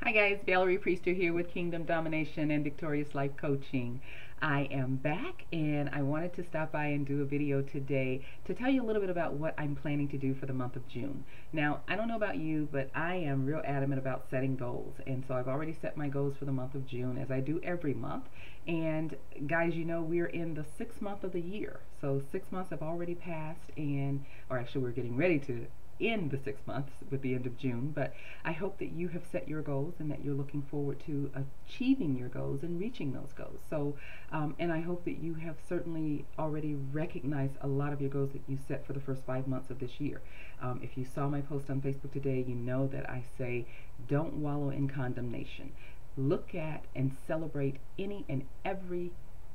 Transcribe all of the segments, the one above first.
Hi guys, Valerie Priester here with Kingdom Domination and Victorious Life Coaching. I am back and I wanted to stop by and do a video today to tell you a little bit about what I'm planning to do for the month of June. Now, I don't know about you, but I am real adamant about setting goals. And so I've already set my goals for the month of June, as I do every month. And guys, you know, we're in the 6th month of the year. So 6 months have already passed, or actually we're getting ready to in the 6 months with the end of June, but I hope that you have set your goals and that you're looking forward to achieving your goals and reaching those goals. So, and I hope that you have certainly already recognized a lot of your goals that you set for the first 5 months of this year. If you saw my post on Facebook today, you know that I say don't wallow in condemnation. Look at and celebrate any and every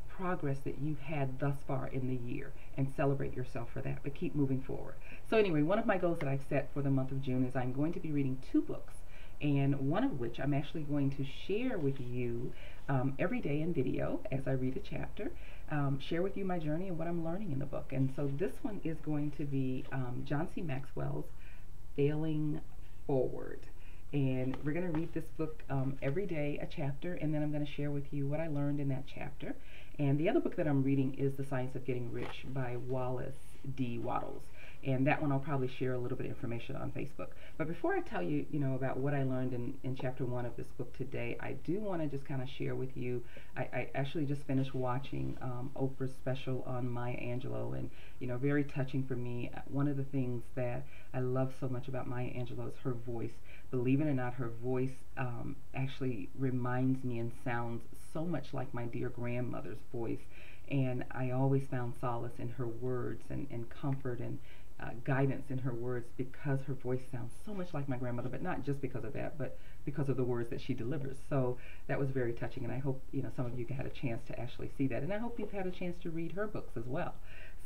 progress that you've had thus far in the year and celebrate yourself for that, but keep moving forward. So anyway, one of my goals that I've set for the month of June is I'm going to be reading 2 books, and one of which I'm actually going to share with you every day in video as I read a chapter, share with you my journey and what I'm learning in the book. And so this one is going to be John C. Maxwell's Failing Forward. And we're going to read this book every day, a chapter, and then I'm going to share with you what I learned in that chapter. And the other book that I'm reading is The Science of Getting Rich by Wallace D. Wattles. And that one I'll probably share a little bit of information on Facebook. But before I tell you, about what I learned in chapter 1 of this book today, I do want to just kind of share with you, I actually just finished watching Oprah's special on Maya Angelou, and, very touching for me. One of the things that I love so much about Maya Angelou is her voice. Believe it or not, her voice actually reminds me and sounds so much like my dear grandmother's voice. And I always found solace in her words and comfort and guidance in her words, because her voice sounds so much like my grandmother, but not just because of that, but because of the words that she delivers. So that was very touching, and I hope some of you had a chance to actually see that, and I hope you've had a chance to read her books as well.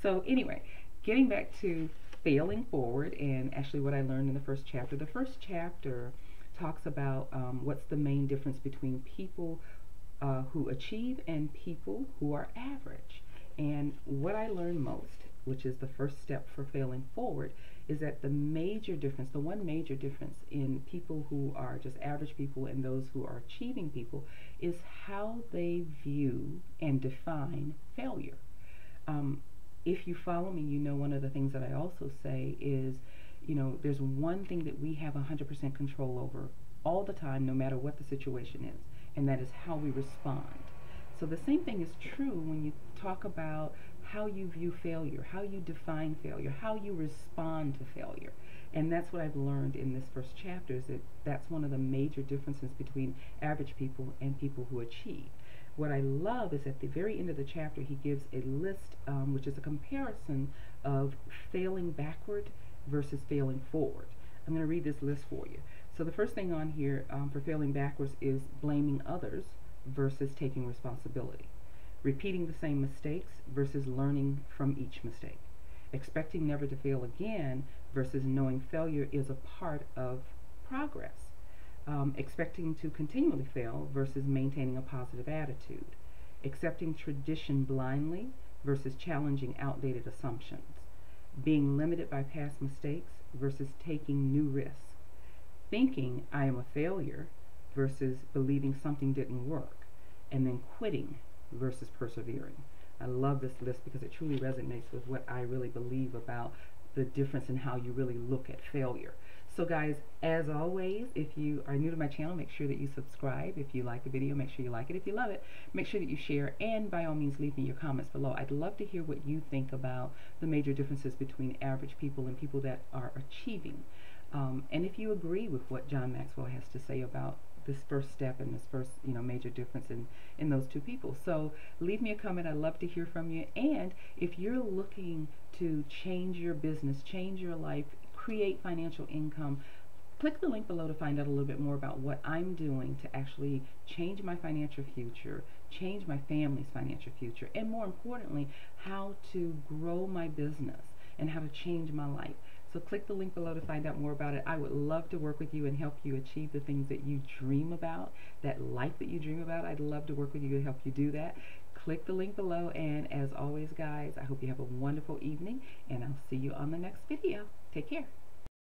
So anyway, getting back to Failing Forward, and actually what I learned in the first chapter. The first chapter talks about what's the main difference between people who achieve and people who are average. And what I learned most, which is the first step for failing forward, is that the major difference, the one major difference in people who are just average people and those who are achieving people, is how they view and define failure. If you follow me, one of the things that I also say is, there's one thing that we have 100% control over all the time, no matter what the situation is, and that is how we respond. So the same thing is true when you talk about how you view failure, how you define failure, how you respond to failure. And that's what I've learned in this first chapter, is that that's one of the major differences between average people and people who achieve. What I love is at the very end of the chapter, he gives a list, which is a comparison of failing backward versus failing forward. I'm going to read this list for you. So the first thing on here for failing backwards is blaming others versus taking responsibility. Repeating the same mistakes versus learning from each mistake. Expecting never to fail again versus knowing failure is a part of progress. Expecting to continually fail versus maintaining a positive attitude. Accepting tradition blindly versus challenging outdated assumptions. Being limited by past mistakes versus taking new risks. Thinking I am a failure versus believing something didn't work. And then quitting versus persevering. I love this list because it truly resonates with what I really believe about the difference in how you really look at failure. So guys, as always, if you are new to my channel, make sure that you subscribe. If you like the video, make sure you like it. If you love it, make sure that you share, and by all means leave me your comments below. I'd love to hear what you think about the major differences between average people and people that are achieving. And if you agree with what John Maxwell has to say about this first step and this first major difference in those two people. So leave me a comment. I'd love to hear from you. And if you're looking to change your business, change your life, create financial income, click the link below to find out a little bit more about what I'm doing to actually change my financial future, change my family's financial future, and more importantly, how to grow my business and how to change my life. So click the link below to find out more about it. I would love to work with you and help you achieve the things that you dream about, that life that you dream about. I'd love to work with you to help you do that. Click the link below, and as always, guys, I hope you have a wonderful evening, and I'll see you on the next video. Take care.